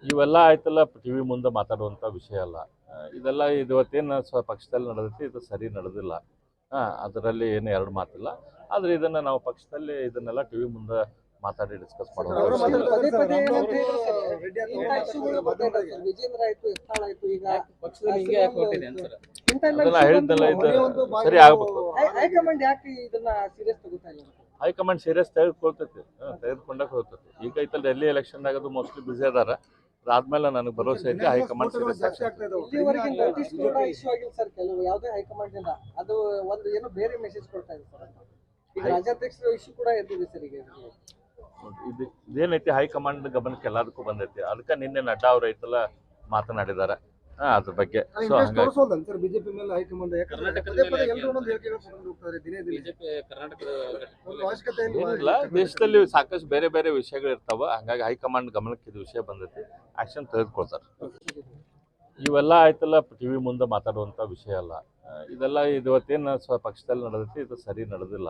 ಇವೆಲ್ಲ ಆಯ್ತಲ್ಲ ಟಿವಿ ಮುಂದೆ ಮಾತಾಡುವಂಥ ವಿಷಯ ಅಲ್ಲ. ಇದೆಲ್ಲ ಇವತ್ತೇನು ಪಕ್ಷದಲ್ಲಿ ನಡೆದೈತಿ ಇದು ಸರಿ ನಡೆದಿಲ್ಲ. ಅದರಲ್ಲಿ ಏನು ಎರಡು ಮಾತಿಲ್ಲ. ಆದರೆ ಇದನ್ನು ನಾವು ಪಕ್ಷದಲ್ಲಿ ಇದನ್ನೆಲ್ಲ ಟಿವಿ ಮುಂದೆ ಮಾತಾಡಿ ಡಿಸ್ಕಸ್ ಮಾಡುವಂಥ ಅವರು ವಿಷಯ. ಪದೇ ಪದೇ ಏನಂತ ಹೇಳಿದ್ರೆ ಸರ್, ಇಂಥ ಇಶ್ಯೂಗಳು ಬರ್ತಾ ಇದ್ದಾವೆ ಸರ್. ವಿಜೇಂದ್ರ ಆಯ್ತು, ಯತ್ನಾಳ್ ಆಯ್ತು, ಈಗ ಪಕ್ಷದಲ್ಲಿ ಹಿಂಗೆ ಯಾಕೆ ಹೊರಟಿದೆ ಅಂತ ಸರ್? ಇಂಥೆಲ್ಲ ಅದನ್ನ issue ಹೇಳಿದ್ನಲ್ಲ, ಬಂದು ಇದು ಒಂದು ಭಾಗ ಸರಿ ಆಗ್ಬೇಕು. ಹೈಕಮಾಂಡ್ ಯಾಕೆ ಇದನ್ನ ಸೀರಿಯಸ್ ತಗೋತಾ ಇಲ್ಲ ಅಂತ? ಹೈಕಮಾಂಡ್ ಸೀರಿಯಸ್ ತೆಗೆದುಕೊಳ್ತೈತಿ, ತೆಗೆದುಕೊಂಡಾಗ ಹೋಗ್ತೈತಿ. ಈಗ ಐತಲ್ಲ ಡೆಲ್ಲಿ ಎಲೆಕ್ಷನ್ದಾಗ ಅದು ಮೋಸ್ಟ್ಲಿ ಬಿಸಿ ಅದಾರ. ಅದಾದ್ಮೇಲೆ ನನಗೆ ಭರವಸೆ ಐತಿ ಹೈಕಮಾಂಡ್ ಸೀರಿಯಸ್ ಜಾಸ್ತಿ ಆಗ್ತಾ ಇದಾವೆ. ಇಲ್ಲಿವರೆಗೆ ನೋಟಿಸ್ ಕೂಡ ಇಶ್ಯೂ ಆಗಿಲ್ಲ ಸರ್ ಕೆಲವು ಯಾವುದೇ ಹೈಕಮಾಂಡ್ ಇಂದ. ಅದು ಒಂದು ಏನೋ ಬೇರೆ ಮೆಸೇಜ್ ಕೊಡ್ತಾ ಇದೆ ಸರ್. ಈಗ ರಾಜ್ಯಾಧ್ಯಕ್ಷರ ಇಶ್ಯೂ ಕೂಡ ಎದ್ದಿದೆ ಸರ್ ಈಗ. ಇದೇನೈತಿ ಹೈಕಮಾಂಡ್ ಗಮನಕ್ಕೆ ಎಲ್ಲದಕ್ಕೂ ಬಂದೈತಿ. ಅದಕ್ಕೆ ನಿನ್ನೆ ನಡ್ಡಾ ಅವ್ರು ಐತಲ್ಲ ಮಾತನಾಡಿದ್ದಾರೆ ಅದ್ರ ಬಗ್ಗೆ. ಸೊ ಹಂಗಾಗಿ ಸರ್ ಬಿಜೆಪಿ ಮೇಲೆ ಹೈಕಮಾಂಡ್ ಬಿಜೆಪಿ ಕರ್ನಾಟಕದ ಒಂದು ಅವಶ್ಯಕತೆ ಏನಿಲ್ಲ, ದೇಶದಲ್ಲಿ ಸಾಕಷ್ಟು ಬೇರೆ ಬೇರೆ ವಿಷಯಗಳು ಇರ್ತಾವ. ಹಂಗಾಗಿ ಹೈಕಮಾಂಡ್ ಗಮನಕ್ಕೆ ಇದು ವಿಷಯ ಬಂದೈತಿ, ಆಕ್ಷನ್ ತೆಗೆದುಕೊಳ್ತಾರೆ. ಇವೆಲ್ಲ ಆಯ್ತಲ್ಲ ಟಿವಿ ಮುಂದೆ ಮಾತಾಡುವಂಥ ವಿಷಯ ಅಲ್ಲ. ಇದೆಲ್ಲ ಇವತ್ತೇನು ಪಕ್ಷದಲ್ಲಿ ನಡೆದೈತಿ ಇದು ಸರಿ ನಡೆದಿಲ್ಲ.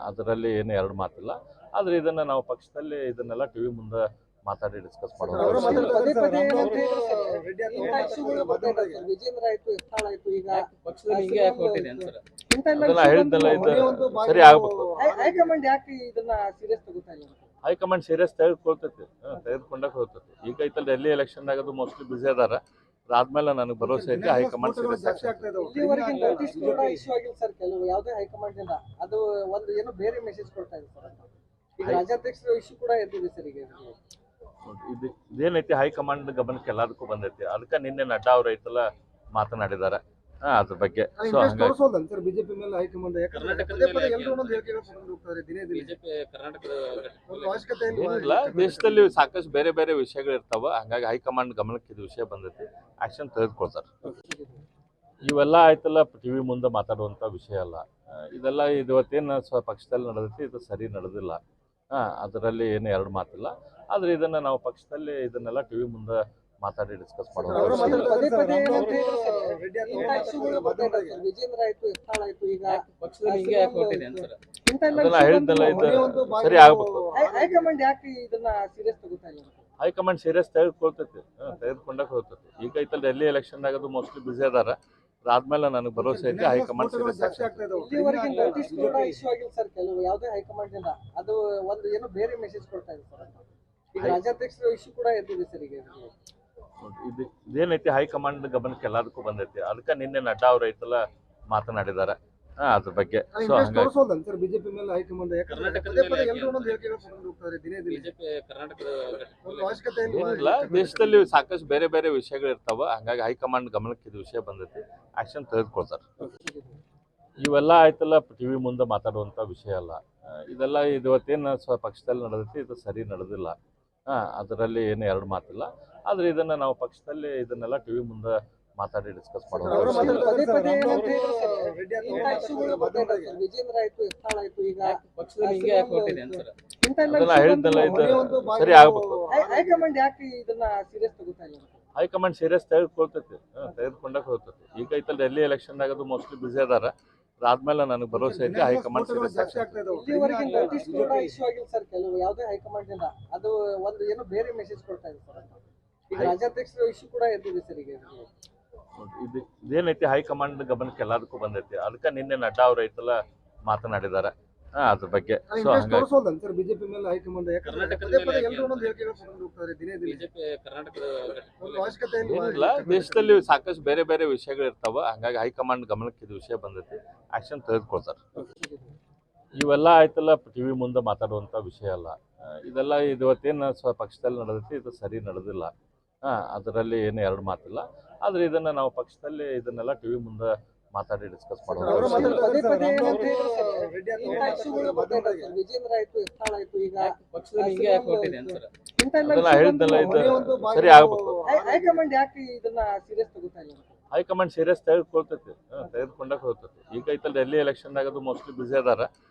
ಅದರಲ್ಲಿ ಏನು ಎರಡು ಮಾತಿಲ್ಲ. ಆದರೆ ಇದನ್ನು ನಾವು ಪಕ್ಷದಲ್ಲಿ ಇದನ್ನೆಲ್ಲ ಟಿವಿ ಮುಂದೆ ಮಾತಾಡಿ ಡಿಸ್ಕಸ್ ಮಾಡುವಂಥ ಅವರು ವಿಷಯ. ಪದೇ ಪದೇ ಏನಂತ ಹೇಳಿದ್ರೆ ಸರ್, ಇಂಥ ಇಶ್ಯೂಗಳು ಬರ್ತಾ ಇದ್ದಾವೆ ಸರ್. ವಿಜೇಂದ್ರ ಆಯ್ತು, ಯತ್ನಾಳ್ ಆಯ್ತು, ಈಗ ಪಕ್ಷದಲ್ಲಿ ಹಿಂಗೆ ಯಾಕೆ ಹೊರಟಿದೆ ಅಂತ ಸರ್? ಇಂಥೆಲ್ಲ ಅದನ್ನ issue ಹೇಳಿದ್ನಲ್ಲ, ಇದು ಬಂದು ಒಂದು ಭಾಗ ಸರಿ ಆಗ್ಬೇಕು. ಹೈಕಮಾಂಡ್ ಯಾಕೆ ಇದನ್ನ ಸೀರಿಯಸ್ ತಗೋತಾ ಇಲ್ಲ ಅಂತ? ಹೈಕಮಾಂಡ್ ಸೀರಿಯಸ್ ತೆಗೆದುಕೊಳ್ತೈತಿ, ತೆಗೆದುಕೊಂಡಾಗ ಹೋಗ್ತೈತಿ. ಈಗ ಐತಲ್ಲ ಡೆಲ್ಲಿ ಎಲೆಕ್ಷನ್ದಾಗ ಅದು ಮೋಸ್ಟ್ಲಿ ಬಿಸಿ ಅದಾರ. ಅದಾದ್ಮೇಲೆ ನನಗೆ ಭರವಸೆ ಐತಿ ಹೈಕಮಾಂಡ್ ಸೀರಿಯಸ್ ಜಾಸ್ತಿ ಆಗ್ತಾ ಇದಾವೆ. ಇಲ್ಲಿವರೆಗೆ ನೋಟಿಸ್ ಕೂಡ ಇಶ್ಯೂ ಆಗಿಲ್ಲ ಸರ್ ಕೆಲವು ಯಾವುದೇ ಹೈಕಮಾಂಡ್ ಇಂದ. ಅದು ಒಂದು ಏನೋ ಬೇರೆ ಮೆಸೇಜ್ ಕೊಡ್ತಾ ಇದೆ ಸರ್. ಈಗ ರಾಜ್ಯಾಧ್ಯಕ್ಷರ ಇಶ್ಯೂ ಕೂಡ ಎದ್ದಿದೆ ಸರ್ ಈಗ. ಇದೇನೈತಿ ಹೈಕಮಾಂಡ್ ಗಮನಕ್ಕೆ ಎಲ್ಲದಕ್ಕೂ ಬಂದೈತಿ. ಅದಕ್ಕೆ ನಿನ್ನೆ ನಡ್ಡಾ ಅವ್ರು ಐತಲ್ಲ ಮಾತನಾಡಿದ್ದಾರೆ ಅದ್ರ ಬಗ್ಗೆ. ಸೊ ಹಂಗಾಗಿ ಸರ್ ಬಿಜೆಪಿ ಮೇಲೆ ಹೈಕಮಾಂಡ್ ಕರ್ನಾಟಕದ ಮೇಲೆ ಎಲ್ಲರೂ ಒಂದೊಂದು ಹೇಳಿಕೆಗಳು ಹೋಗ್ತಾರೆ ದಿನೇ ದಿನೇ. ಬಿಜೆಪಿ ಕರ್ನಾಟಕದ ಒಂದು ಅವಶ್ಯಕತೆ ಏನಿಲ್ಲ, ದೇಶದಲ್ಲಿ ಸಾಕಷ್ಟು ಬೇರೆ ಬೇರೆ ವಿಷಯಗಳು ಇರ್ತಾವ. ಹಂಗಾಗಿ ಹೈಕಮಾಂಡ್ ಗಮನಕ್ಕೆ ಇದು ವಿಷಯ ಬಂದೈತಿ, ಆಕ್ಷನ್ ತೆಗೆದುಕೊಳ್ತಾರೆ. ಇವೆಲ್ಲ ಆಯ್ತಲ್ಲ ಟಿವಿ ಮುಂದೆ ಮಾತಾಡುವಂಥ ವಿಷಯ ಅಲ್ಲ. ಇದೆಲ್ಲ ಇವತ್ತೇನು ಪಕ್ಷದಲ್ಲಿ ನಡೆದೈತಿ ಇದು ಸರಿ ನಡೆದಿಲ್ಲ. ಅದರಲ್ಲಿ ಏನು ಎರಡು ಮಾತಿಲ್ಲ. ಆದರೆ ಇದನ್ನು ನಾವು ಪಕ್ಷದಲ್ಲಿ ಇದನ್ನೆಲ್ಲ ಟಿವಿ ಮುಂದೆ ಮಾತಾಡಿ ಡಿಸ್ಕಸ್ ಮಾಡುವಂಥ ಅವರು ವಿಷಯ. ಪದೇ ಪದೇ ಏನಂತ ಹೇಳಿದ್ರೆ ಸರ್, ಇಂಥ ಇಶ್ಯೂಗಳು ಬರ್ತಾ ಇದ್ದಾವೆ ಸರ್. ವಿಜೇಂದ್ರ ಆಯ್ತು, ಯತ್ನಾಳ್ ಆಯ್ತು, ಈಗ ಪಕ್ಷದಲ್ಲಿ ಹಿಂಗೆ ಯಾಕೆ ಹೊರಟಿದೆ ಅಂತ ಸರ್? ಇಂಥೆಲ್ಲ ಅದನ್ನ issue ಹೇಳಿದ್ನಲ್ಲ, ಬಂದು ಇದು ಒಂದು ಭಾಗ ಸರಿ ಆಗ್ಬೇಕು. ಹೈಕಮಾಂಡ್ ಯಾಕೆ ಇದನ್ನ ಸೀರಿಯಸ್ ತಗೋತಾ ಇಲ್ಲ ಅಂತ? ಹೈಕಮಾಂಡ್ ಸೀರಿಯಸ್ ತೆಗೆದುಕೊಳ್ತೈತಿ, ತೆಗೆದುಕೊಂಡಾಗ ಹೋಗ್ತೈತಿ. ಈಗ ಐತಲ್ಲ ಡೆಲ್ಲಿ ಎಲೆಕ್ಷನ್ದಾಗ ಅದು ಮೋಸ್ಟ್ಲಿ ಬಿಸಿ ಅದಾರ. ಅದಾದ್ಮೇಲೆ ನನಗೆ ಭರವಸೆ ಐತಿ ಹೈಕಮಾಂಡ್ ಸೀರಿಯಸ್ ಜಾಸ್ತಿ ಆಗ್ತಾ ಇದಾವೆ. ಇಲ್ಲಿವರೆಗೆ ನೋಟಿಸ್ ಕೂಡ ಇಶ್ಯೂ ಆಗಿಲ್ಲ ಸರ್ ಕೆಲವು ಯಾವುದೇ ಹೈಕಮಾಂಡ್ ಇಂದ. ಅದು ಒಂದು ಏನೋ ಬೇರೆ ಮೆಸೇಜ್ ಕೊಡ್ತಾ ಇದೆ ಸರ್. ಈಗ ರಾಜ್ಯಾಧ್ಯಕ್ಷರ ಇಶ್ಯೂ ಕೂಡ ಎದ್ದಿದೆ ಸರ್ ಈಗ. ಇದೇನೈತಿ ಹೈಕಮಾಂಡ್ ಗಮನಕ್ಕೆ ಎಲ್ಲದಕ್ಕೂ ಬಂದೈತಿ. ಅದಕ್ಕೆ ನಿನ್ನೆ ನಡ್ಡಾ ಅವ್ರು ಐತಲ್ಲ ಮಾತನಾಡಿದ್ದಾರೆ ಅದ್ರ ಬಗ್ಗೆ. ಸೊ ಹಂಗಾಗಿ ಸರ್ ಬಿಜೆಪಿ ಮೇಲೆ ಹೈಕಮಾಂಡ್ ಕರ್ನಾಟಕದ ಮೇಲೆ ಎಲ್ಲರೂ ಒಂದೊಂದು ಹೇಳಿಕೆಗಳು ಹೋಗ್ತಾರೆ ದಿನೇ ದಿನೇ. ಬಿಜೆಪಿ ಕರ್ನಾಟಕದ ಒಂದು ಅವಶ್ಯಕತೆ ಏನಿಲ್ಲ, ದೇಶದಲ್ಲಿ ಸಾಕಷ್ಟು ಬೇರೆ ಬೇರೆ ವಿಷಯಗಳು ಇರ್ತಾವ. ಹಂಗಾಗಿ ಹೈಕಮಾಂಡ್ ಗಮನಕ್ಕೆ ಇದು ವಿಷಯ ಬಂದೈತಿ, ಆಕ್ಷನ್ ತೆಗೆದುಕೊಳ್ತಾರೆ. ಇವೆಲ್ಲ ಆಯ್ತಲ್ಲ ಟಿವಿ ಮುಂದೆ ಮಾತಾಡುವಂಥ ವಿಷಯ ಅಲ್ಲ. ಇದೆಲ್ಲ ಇವತ್ತೇನು ಪಕ್ಷದಲ್ಲಿ ನಡೆದೈತಿ ಇದು ಸರಿ ನಡೆದಿಲ್ಲ. ಅದರಲ್ಲಿ ಏನು ಎರಡು ಮಾತಿಲ್ಲ. ಆದರೆ ಇದನ್ನು ನಾವು ಪಕ್ಷದಲ್ಲಿ ಇದನ್ನೆಲ್ಲ ಟಿವಿ ಮುಂದೆ ಮಾತಾಡಿ ಡಿಸ್ಕಸ್ ಮಾಡುವಂಥ ಅವರು ವಿಷಯ. ಪದೇ ಪದೇ ಏನಂತ ಹೇಳಿದ್ರೆ ಸರ್, ಇಂಥ ಇಶ್ಯೂಗಳು ಬರ್ತಾ ಇದ್ದಾವೆ ಸರ್. ವಿಜೇಂದ್ರ ಆಯ್ತು, ಯತ್ನಾಳ್ ಆಯ್ತು, ಈಗ ಪಕ್ಷದಲ್ಲಿ ಹಿಂಗೆ ಯಾಕೆ ಹೊರಟಿದೆ ಅಂತ ಸರ್? ಇಂಥೆಲ್ಲ ಅದನ್ನ issue ಹೇಳಿದ್ನಲ್ಲ, ಬಂದು ಇದು ಒಂದು ಭಾಗ ಸರಿ ಆಗ್ಬೇಕು. ಹೈಕಮಾಂಡ್ ಯಾಕೆ ಇದನ್ನ ಸೀರಿಯಸ್ ತಗೋತಾ ಇಲ್ಲ ಅಂತ? ಹೈಕಮಾಂಡ್ ಸೀರಿಯಸ್ ತೆಗೆದುಕೊಳ್ತೈತಿ, ತೆಗೆದುಕೊಂಡಾಗ ಹೋಗ್ತೈತಿ. ಈಗ ಐತಲ್ಲ ಡೆಲ್ಲಿ ಎಲೆಕ್ಷನ್ದಾಗ ಅದು ಮೋಸ್ಟ್ಲಿ ಬಿಸಿ ಅದಾರ. ಅದಾದ್ಮೇಲೆ ನನಗೆ ಭರವಸೆ ಐತಿ ಹೈಕಮಾಂಡ್ ಸೀರಿಯಸ್ ಜಾಸ್ತಿ ಆಗ್ತಾ ಇದಾವೆ. ಇಲ್ಲಿವರೆಗೆ ನೋಟಿಸ್ ಕೂಡ ಇಶ್ಯೂ ಆಗಿಲ್ಲ ಸರ್ ಕೆಲವು ಯಾವುದೇ ಹೈಕಮಾಂಡ್ ಇಂದ. ಅದು ಒಂದು ಏನೋ ಬೇರೆ ಮೆಸೇಜ್ ಕೊಡ್ತಾ ಇದೆ ಸರ್. ಈಗ ರಾಜ್ಯಾಧ್ಯಕ್ಷರ ಇಶ್ಯೂ ಕೂಡ ಎದ್ದಿದೆ ಸರ್ ಈಗ. ಇದೇನೈತಿ ಹೈಕಮಾಂಡ್ ಗಮನಕ್ಕೆ ಎಲ್ಲದಕ್ಕೂ ಬಂದೈತಿ. ಅದಕ್ಕೆ ನಿನ್ನೆ ನಡ್ಡಾ ಅವ್ರು ಐತಲ್ಲ ಮಾತನಾಡಿದ್ದಾರೆ ಅದ್ರ ಬಗ್ಗೆ. ಸೊ ಹಂಗಾಗಿ ಸರ್ ಬಿಜೆಪಿ ಮೇಲೆ ಹೈಕಮಾಂಡ್ ಕರ್ನಾಟಕದ ಮೇಲೆ ಎಲ್ಲರೂ ಒಂದೊಂದು ಹೇಳಿಕೆಗಳು ಹೋಗ್ತಾರೆ ದಿನೇ ದಿನೇ. ಬಿಜೆಪಿ ಕರ್ನಾಟಕದ ಒಂದು ಅವಶ್ಯಕತೆ ಏನಿಲ್ಲ, ದೇಶದಲ್ಲಿ ಸಾಕಷ್ಟು ಬೇರೆ ಬೇರೆ ವಿಷಯಗಳು ಇರ್ತಾವ. ಹಂಗಾಗಿ ಹೈಕಮಾಂಡ್ ಗಮನಕ್ಕೆ ಇದು ವಿಷಯ ಬಂದೈತಿ, ಆಕ್ಷನ್ ತೆಗೆದುಕೊಳ್ತಾರೆ. ಇವೆಲ್ಲ ಆಯ್ತಲ್ಲ ಟಿವಿ ಮುಂದೆ ಮಾತಾಡುವಂಥ ವಿಷಯ ಅಲ್ಲ. ಇದೆಲ್ಲ ಇವತ್ತೇನು ಪಕ್ಷದಲ್ಲಿ ನಡೆದೈತಿ ಇದು ಸರಿ ನಡೆದಿಲ್ಲ. ಅದರಲ್ಲಿ ಏನು ಎರಡು ಮಾತಿಲ್ಲ. ಆದರೆ ಇದನ್ನು ನಾವು ಪಕ್ಷದಲ್ಲಿ ಇದನ್ನೆಲ್ಲ ಟಿವಿ ಮುಂದೆ ಮಾತಾಡಿ ಡಿಸ್ಕಸ್ ಮಾಡುವಂಥ ಅವರು ವಿಷಯ. ಪದೇ ಪದೇ ಏನಂತ ಹೇಳಿದ್ರೆ ಸರ್, ಇಂಥ ಇಶ್ಯೂಗಳು ಬರ್ತಾ ಇದ್ದಾವೆ ಸರ್. ವಿಜೇಂದ್ರ ಆಯ್ತು, ಯತ್ನಾಳ್ ಆಯ್ತು, ಈಗ ಪಕ್ಷದಲ್ಲಿ ಹಿಂಗೆ ಯಾಕೆ ಹೊರಟಿದೆ ಅಂತ ಸರ್? ಇಂಥೆಲ್ಲ ಅದನ್ನ issue ಹೇಳಿದ್ನಲ್ಲ, ಬಂದು ಇದು ಒಂದು ಭಾಗ ಸರಿ ಆಗ್ಬೇಕು. ಹೈಕಮಾಂಡ್ ಯಾಕೆ ಇದನ್ನ ಸೀರಿಯಸ್ ತಗೋತಾ ಇಲ್ಲ ಅಂತ? ಹೈಕಮಾಂಡ್ ಸೀರಿಯಸ್ ತೆಗೆದುಕೊಳ್ತೈತಿ, ತೆಗೆದುಕೊಂಡಾಗ ಹೋಗ್ತೈತಿ. ಈಗ ಐತಲ್ಲ ಡೆಲ್ಲಿ ಎಲೆಕ್ಷನ್ದಾಗ ಅದು ಮೋಸ್ಟ್ಲಿ ಬಿಸಿ ಅದಾರ.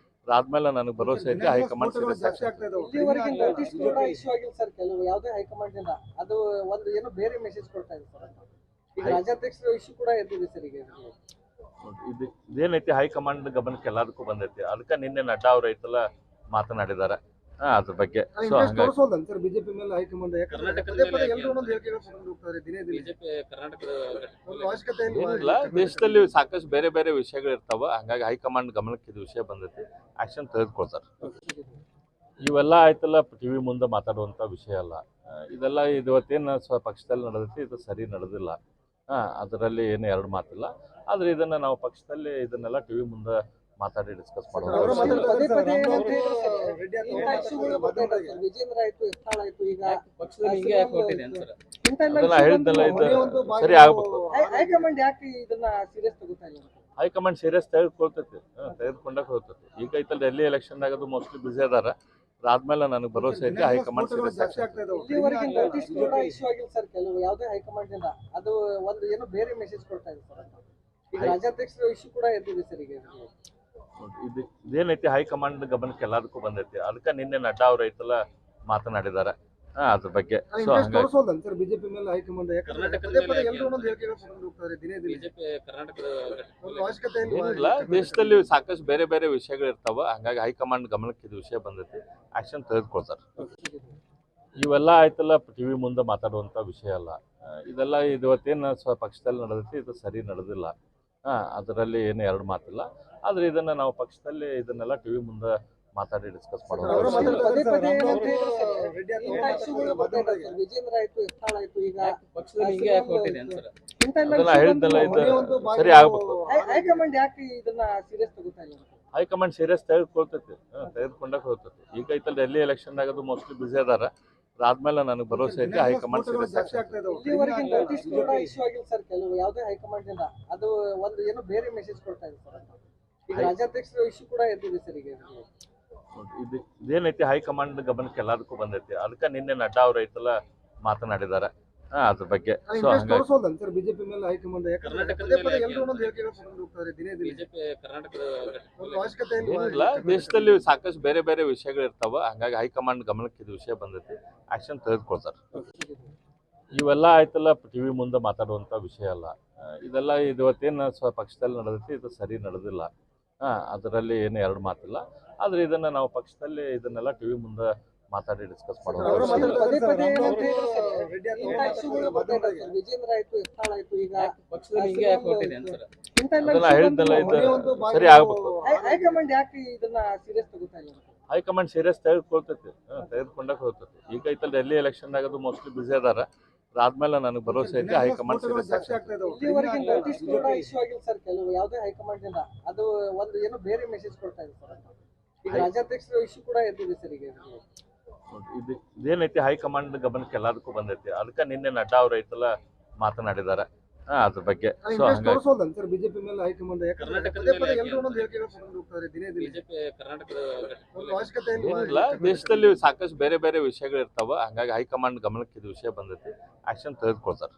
ಅದಾದ್ಮೇಲೆ ನನಗೆ ಭರವಸೆ ಐತಿ ಹೈಕಮಾಂಡ್ ಸೀರಿಯಸ್ ಜಾಸ್ತಿ ಆಗ್ತಾ ಇದಾವೆ. ಇಲ್ಲಿವರೆಗೆ ನೋಟಿಸ್ ಕೂಡ ಇಶ್ಯೂ ಆಗಿಲ್ಲ ಸರ್ ಕೆಲವು ಯಾವುದೇ ಹೈಕಮಾಂಡ್ ಇಂದ. ಅದು ಒಂದು ಏನೋ ಬೇರೆ ಮೆಸೇಜ್ ಕೊಡ್ತಾ ಇದೆ ಸರ್. ಈಗ ರಾಜ್ಯಾಧ್ಯಕ್ಷರ ಇಶ್ಯೂ ಕೂಡ ಎದ್ದಿದೆ ಸರ್ ಈಗ. ಇದೇನೈತಿ ಹೈಕಮಾಂಡ್ ಗಮನಕ್ಕೆ ಎಲ್ಲದಕ್ಕೂ ಬಂದೈತಿ. ಅದಕ್ಕೆ ನಿನ್ನೆ ನಡ್ಡಾ ಅವ್ರು ಐತಲ್ಲ ಮಾತನಾಡಿದ್ದಾರೆ ಅದ್ರ ಬಗ್ಗೆ ಸೊ ಇಂಟ್ರೆಸ್ಟ್ ಹಂಗಾಗಿ ತೋರಿಸೋದಲ್ಲ ಸರ್ ಬಿಜೆಪಿ ಮೇಲೆ ಹೈಕಮಾಂಡ್ ಯಾಕಂದ್ರೆ ಕರ್ನಾಟಕದ ಪದೇ ಪದೇ ಮೇಲೆ ಎಲ್ಲರೂ ಒಂದೊಂದು ಹೇಳಿಕೆಗಳು ಕೊಟ್ಟು ಹೋಗ್ತಾರೆ ದಿನೇ ದಿನೇ ಬಿಜೆಪಿ ಕರ್ನಾಟಕದ ಒಂದು ಅವಶ್ಯಕತೆ ಏನಿಲ್ಲ ದೇಶದಲ್ಲಿ ಸಾಕಷ್ಟು ಬೇರೆ ಬೇರೆ ವಿಷಯಗಳು ಇರ್ತಾವ ಹಂಗಾಗಿ ಹೈಕಮಾಂಡ್ ಗಮನಕ್ಕೆ ಇದು ವಿಷಯ ಬಂದೈತಿ ಆಕ್ಷನ್ ತೆಗೆದುಕೊಳ್ತಾರೆ ಇವೆಲ್ಲ ಆಯ್ತಲ್ಲ ಟಿವಿ ಮುಂದೆ ಮಾತಾಡುವಂಥ ವಿಷಯ ಅಲ್ಲ ಇದೆಲ್ಲ ಇವತ್ತೇನು ಪಕ್ಷದಲ್ಲಿ ನಡೆದೈತಿ ಇದು ಸರಿ ನಡೆದಿಲ್ಲ ಅದರಲ್ಲಿ ಏನು ಎರಡು ಮಾತಿಲ್ಲ ಆದ್ರೆ ಇದನ್ನ ನಾವು ಪಕ್ಷದಲ್ಲಿ ಇದನ್ನೆಲ್ಲ ಟಿವಿ ಮುಂದೆ ಮಾತಾಡಿ ಡಿಸ್ಕಸ್ ಅವರು ಮಾಡೋದು ಪದೇ ಪದೇ ರೆಡ್ಡಿ ಇಂಥ ಇಶ್ಯೂಗಳು ಬರ್ತಾ ಇದ್ದಾವೆ ಸರ್. ವಿಜೇಂದ್ರ ಆಯ್ತು ಎತ್ತಾಳ್ ಆಯ್ತು ಈಗ ಪಕ್ಷದಲ್ಲಿ ಹಿಂಗೆ ಯಾಕೆ ಹೊರಟಿದೆ ಅಂತ ಸರ್ ಇಂಥ ಎಲ್ಲ ಅದನ್ನ issue ಹೇಳಿದ್ನಲ್ಲ ಬಂದು ಇದು ಸರಿ ಆಗ್ಬೇಕು ಹೈಕಮಾಂಡ್ ಯಾಕೆ ಇದನ್ನ ಸೀರಿಯಸ್ ತಗೋತಾ ಇಲ್ಲ ಅಂತ? ಹೈಕಮಾಂಡ್ ಸೀರಿಯಸ್ ತೆಗೆದುಕೊಳ್ತೈತಿ ತೆಗೆದುಕೊಂಡಾಗ ಹೋಗ್ತೈತಿ ಈಗ ಐತಲ್ಲ ಡೆಲ್ಲಿ ಎಲೆಕ್ಷನ್ ಆಗೋದು ಮೋಸ್ಟ್ಲಿ ಬಿಸಿ ಅದಾರ ಅದಾದ್ಮೇಲೆ ನನಗೆ ಭರವಸೆ ಐತಿ ಹೈಕಮಾಂಡ್ ಸೀರಿಯಸ್ ಜಾಸ್ತಿ ಆಗ್ತಾ ಇದಾವೆ ಇಲ್ಲಿವರೆಗೆ ನೋಟಿಸ್ ಕೂಡ ಇಶ್ಯೂ ಆಗಿಲ್ಲ ಸರ್ ಕೆಲವು ಯಾವುದೇ ಹೈಕಮಾಂಡ್ ಇಂದ ಅದು ಒಂದು ಏನೋ ಬೇರೆ ಮೆಸೇಜ್ ಕೊಡ್ತಾ ಇದೆ ಸರ್ ಅಂತ. ಈಗ ರಾಜ್ಯಾಧ್ಯಕ್ಷರ ಇಶ್ಯೂ ಕೂಡ ಎದ್ದಿದೆ ಸರ್ ಈಗ ಇದು ಇದೇನೈತಿ ಹೈಕಮಾಂಡ್ ಗಮನಕ್ಕೆ ಎಲ್ಲದಕ್ಕೂ ಬಂದೈತಿ ಅದಕ್ಕೆ ನಿನ್ನೆ ನಡ್ಡಾ ಅವ್ರು ಐತಲ್ಲ ಮಾತನಾಡಿದಾರೆ ಅದ್ರ ಬಗ್ಗೆ ಸೊ ಇಂಟ್ರೆಸ್ಟ್ ಹಂಗಾಗಿ ತೋರಿಸೋದಲ್ಲ ಸರ್ ಬಿಜೆಪಿ ಮೇಲೆ ಹೈಕಮಾಂಡ್ ಯಾಕಂದ್ರೆ ಕರ್ನಾಟಕದ ಪದೇ ಪದೇ ಮೇಲೆ ಎಲ್ಲರೂ ಒಂದೊಂದು ಹೇಳಿಕೆಗಳು ಕೊಟ್ಟು ಹೋಗ್ತಾರೆ ದಿನೇ ದಿನೇ ಬಿಜೆಪಿ ಕರ್ನಾಟಕದ ಒಂದು ಅವಶ್ಯಕತೆ ಏನಿಲ್ಲ ದೇಶದಲ್ಲಿ ಸಾಕಷ್ಟು ಬೇರೆ ಬೇರೆ ವಿಷಯಗಳು ಇರ್ತಾವ ಹಂಗಾಗಿ ಹೈಕಮಾಂಡ್ ಗಮನಕ್ಕೆ ಇದು ವಿಷಯ ಬಂದೈತಿ ಆಕ್ಷನ್ ತೆಗೆದುಕೊಳ್ತಾರೆ ಇವೆಲ್ಲ ಆಯ್ತಲ್ಲ ಟಿವಿ ಮುಂದೆ ಮಾತಾಡುವಂಥ ವಿಷಯ ಅಲ್ಲ ಇದೆಲ್ಲ ಇವತ್ತೇನು ಪಕ್ಷದಲ್ಲಿ ನಡೆದೈತಿ ಇದು ಸರಿ ನಡೆದಿಲ್ಲ ಅದರಲ್ಲಿ ಏನು ಎರಡು ಮಾತಿಲ್ಲ ಆದ್ರೆ ಇದನ್ನ ನಾವು ಪಕ್ಷದಲ್ಲಿ ಇದನ್ನೆಲ್ಲ ಟಿವಿ ಮುಂದೆ ಮಾತಾಡಿ ಡಿಸ್ಕಸ್ ಅವರು ಮಾಡೋದು ಪದೇ ಪದೇ ಮಾತಾಡ್ತಾರೆ ಏನಂತ ಹೇಳಿದ್ರೆ ಇಂಥ ಇಶ್ಯೂಗಳು ಬರ್ತಾ ಇದ್ದಾವೆ ಸರ್. ವಿಜೇಂದ್ರ ಆಯ್ತು ಎತ್ತಾಳ್ ಆಯ್ತು ಈಗ ಪಕ್ಷದಲ್ಲಿ ಹಿಂಗೆ ಯಾಕೆ ಹೊರಟಿದೆ ಅಂತ ಸರ್ ಇಂಥ ಎಲ್ಲ ಅದನ್ನ issue ಹೇಳಿದ್ನಲ್ಲ ಬಂದು ಇದು ಸರಿ ಆಗ್ಬೇಕು ಹೈಕಮಾಂಡ್ ಯಾಕೆ ಇದನ್ನ ಸೀರಿಯಸ್ ತಗೋತಾ ಇಲ್ಲ ಅಂತ? ಹೈಕಮಾಂಡ್ ಸೀರಿಯಸ್ ತೆಗೆದುಕೊಳ್ತೈತಿ ತೆಗೆದುಕೊಂಡಾಗ ಹೋಗ್ತೈತಿ ಈಗ ಐತಲ್ಲ ಡೆಲ್ಲಿ ಎಲೆಕ್ಷನ್ ಆಗೋದು ಮೋಸ್ಟ್ಲಿ ಬಿಸಿ ಅದಾರ ಅದಾದ್ಮೇಲೆ ನನಗೆ ಭರವಸೆ ಐತಿ ಹೈಕಮಾಂಡ್ ಸೀರಿಯಸ್ ಜಾಸ್ತಿ ಆಗ್ತಾ ಇದಾವೆ ಇಲ್ಲಿವರೆಗೆ ನೋಟಿಸ್ ಕೂಡ ಇಶ್ಯೂ ಆಗಿಲ್ಲ ಸರ್ ಕೆಲವು ಯಾವುದೇ ಹೈಕಮಾಂಡ್ ಇಂದ ಅದು ಒಂದು ಏನೋ ಬೇರೆ ಮೆಸೇಜ್ ಕೊಡ್ತಾ ಇದೆ ಸರ್ ಅಂತ. ಈಗ ರಾಜ್ಯಾಧ್ಯಕ್ಷರ ಇಶ್ಯೂ ಕೂಡ ಎದ್ದಿದೆ ಸರ್ ಈಗ ಇದೇನೈತಿ ಹೈಕಮಾಂಡ್ ಗಮನಕ್ಕೆ ಎಲ್ಲದಕ್ಕೂ ಬಂದೈತಿ ಅದಕ್ಕೆ ನಿನ್ನೆ ನಡ್ಡಾ ಅವ್ರು ಐತಲ್ಲ ಮಾತನಾಡಿದಾರೆ ಅದ್ರ ಬಗ್ಗೆ ಸೊ ಇಂಟ್ರೆಸ್ಟ್ ಹಂಗಾಗಿ ತೋರಿಸೋದಲ್ಲ ಸರ್ ಬಿಜೆಪಿ ಮೇಲೆ ಹೈಕಮಾಂಡ್ ಯಾಕಂದ್ರೆ ಕರ್ನಾಟಕದ ಪದೇ ಪದೇ ಮೇಲೆ ಎಲ್ಲರೂ ಒಂದೊಂದು ಹೇಳಿಕೆಗಳು ಕೊಟ್ಟು ಹೋಗ್ತಾರೆ ದಿನೇ ದಿನೇ ಬಿಜೆಪಿ ಕರ್ನಾಟಕದ ಒಂದು ಅವಶ್ಯಕತೆ ಏನಿಲ್ಲ ದೇಶದಲ್ಲಿ ಸಾಕಷ್ಟು ಬೇರೆ ಬೇರೆ ವಿಷಯಗಳು ಇರ್ತಾವ ಹಂಗಾಗಿ ಹೈಕಮಾಂಡ್ ಗಮನಕ್ಕೆ ಇದು ವಿಷಯ ಬಂದೈತಿ ಆಕ್ಷನ್ ತೆಗೆದುಕೊಳ್ತಾರೆ ಇವೆಲ್ಲ ಆಯ್ತಲ್ಲ ಟಿವಿ ಮುಂದೆ ಮಾತಾಡುವಂಥ ವಿಷಯ ಅಲ್ಲ ಇದೆಲ್ಲ ಇವತ್ತೇನು ಪಕ್ಷದಲ್ಲಿ ನಡೆದೈತಿ ಇದು ಸರಿ ನಡೆದಿಲ್ಲ ಅದರಲ್ಲಿ ಏನು ಎರಡು ಮಾತಿಲ್ಲ ಆದ್ರೆ ಇದನ್ನ ನಾವು ಪಕ್ಷದಲ್ಲಿ ಇದನ್ನೆಲ್ಲ ಟಿವಿ ಮುಂದೆ ಮಾತಾಡಿ ಡಿಸ್ಕಸ್ ಅವರು ಮಾಡೋದು ಪದೇ ಪದೇ ಏನಂತ ಮಾತಾಡ್ತಾರೆ ಹೇಳಿದ್ರೆ ರೆಡ್ಡಿ ಇಂಥ ಇಶ್ಯೂಗಳು ಬರ್ತಾ ಇದ್ದಾವೆ ಸರ್. ವಿಜೇಂದ್ರ ಆಯ್ತು ಎತ್ತಾಳ್ ಆಯ್ತು ಈಗ ಪಕ್ಷದಲ್ಲಿ ಹಿಂಗೆ ಯಾಕೆ ಹೊರಟಿದೆ ಅಂತ ಸರ್ ಇಂಥ ಎಲ್ಲ ಅದನ್ನ issue ಹೇಳಿದ್ನಲ್ಲ ಬಂದು ಇದು ಸರಿ ಆಗ್ಬೇಕು ಹೈಕಮಾಂಡ್ ಯಾಕೆ ಇದನ್ನ ಸೀರಿಯಸ್ ತಗೋತಾ ಇಲ್ಲ ಅಂತ? ಹೈಕಮಾಂಡ್ ಸೀರಿಯಸ್ ತೆಗೆದುಕೊಳ್ತೈತಿ ತೆಗೆದುಕೊಂಡಾಗ ಹೋಗ್ತೈತಿ ಈಗ ಐತಲ್ಲ ಡೆಲ್ಲಿ ಎಲೆಕ್ಷನ್ ಆಗೋದು ಮೋಸ್ಟ್ಲಿ ಬಿಸಿ ಅದಾರ ಅದಾದ್ಮೇಲೆ ನನಗೆ ಭರವಸೆ ಐತಿ ಹೈಕಮಾಂಡ್ ಸೀರಿಯಸ್ ಜಾಸ್ತಿ ಆಗ್ತಾ ಇದಾವೆ ಇಲ್ಲಿವರೆಗೆ ನೋಟಿಸ್ ಕೂಡ ಇಶ್ಯೂ ಆಗಿಲ್ಲ ಸರ್ ಕೆಲವು ಯಾವುದೇ ಹೈಕಮಾಂಡ್ ಇಂದ ಅದು ಒಂದು ಏನೋ ಬೇರೆ ಮೆಸೇಜ್ ಕೊಡ್ತಾ ಇದೆ ಸರ್ ಅಂತ. ಈಗ ರಾಜ್ಯಾಧ್ಯಕ್ಷರ ಇಶ್ಯೂ ಕೂಡ ಎದ್ದಿದೆ ಸರ್ ಈಗ ಇದೇನೈತಿ ಹೈಕಮಾಂಡ್ ಗಮನಕ್ಕೆ ಎಲ್ಲದಕ್ಕೂ ಬಂದೈತಿ ಅದಕ್ಕೆ ನಿನ್ನೆ ನಡ್ಡಾ ಅವ್ರು ಐತಲ್ಲ ಮಾತನಾಡಿದಾರೆ ಅದ್ರ ಬಗ್ಗೆ ಸೊ ಇಂಟ್ರೆಸ್ಟ್ ಹಂಗಾಗಿ ತೋರಿಸೋದಲ್ಲ ಸರ್ ಬಿಜೆಪಿ ಮೇಲೆ ಹೈಕಮಾಂಡ್ ಯಾಕಂದ್ರೆ ಕರ್ನಾಟಕದ ಪದೇ ಪದೇ ಮೇಲೆ ಎಲ್ಲರೂ ಒಂದೊಂದು ಹೇಳಿಕೆಗಳು ಕೊಟ್ಟು ಹೋಗ್ತಾರೆ ದಿನೇ ದಿನೇ ಬಿಜೆಪಿ ಕರ್ನಾಟಕದ ಒಂದು ಅವಶ್ಯಕತೆ ಏನಿಲ್ಲ ದೇಶದಲ್ಲಿ ಸಾಕಷ್ಟು ಬೇರೆ ಬೇರೆ ವಿಷಯಗಳು ಇರ್ತಾವ ಹಂಗಾಗಿ ಹೈಕಮಾಂಡ್ ಗಮನಕ್ಕೆ ಇದು ವಿಷಯ ಬಂದೈತಿ ಆಕ್ಷನ್ ತೆಗೆದುಕೊಳ್ತಾರೆ